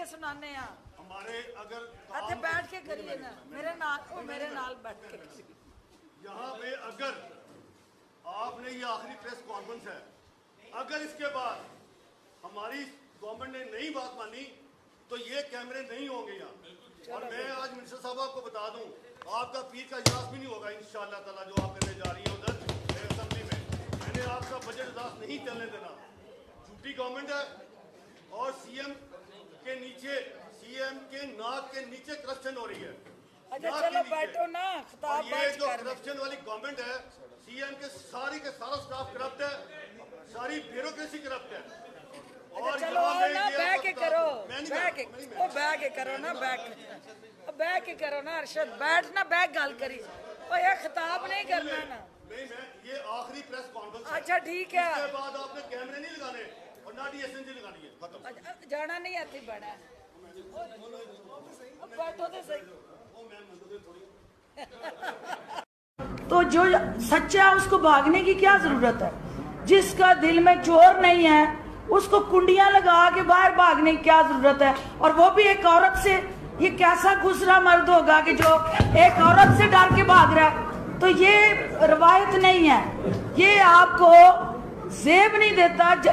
सुनाने हैं हमारे अगर ਇੱਥੇ बैठ के करिए ना मेरे नाल बैठ के यहाँ पे अगर आपने ये आखिरी प्रेस कॉन्फ्रेंस है, अगर इसके बाद हमारी गवर्नमेंट ने नई बात मानी तो ये कैमरे नहीं होंगे यहाँ। और मैं आज मिनिस्टर साहब आपको बता दूं, आपका पीर का इजलास भी नहीं होगा इंशाअल्लाह ताला जो आप करने जा रही है उधर असेंबली में। मैंने आपका बजट इजलास नहीं चलने देना। झूठी गवर्नमेंट है और सीएम के नीचे, सीएम के नाक के नीचे करप्शन हो रही है। अच्छा चलो बैठो ना, खिताब ये जो करप्शन वाली गवर्नमेंट है, सीएम के सारा स्टाफ करप्ट है, सारी ब्यूरोक्रेसी करप्ट है। और चलो आओ ना, बैठ के करो, बैठ के करो ना, बैठ के करो ना अरशद, बैठ ना, बैठ गल करी। ओ ये खिताब नहीं करना ना। नहीं, मैं ये आखिरी प्रेस कॉन्फ्रेंस है। अच्छा ठीक है, इसके बाद आपने कैमरे नहीं लगाने और ना डीएसएनजी लगानी है, खत्म। जाना नहीं आती बड़ा है। अब बैठो तो सही। तो जो सच्चा है उसको भागने की क्या जरूरत है? जिसका दिल में चोर नहीं है उसको कुंडियां लगा के बाहर भागने की क्या जरूरत है? और वो भी एक औरत से। ये कैसा गुस्सा मर्द होगा कि जो एक औरत से डर के भाग रहा है? तो ये रवायत नहीं है, ये आपको जेब नहीं देता।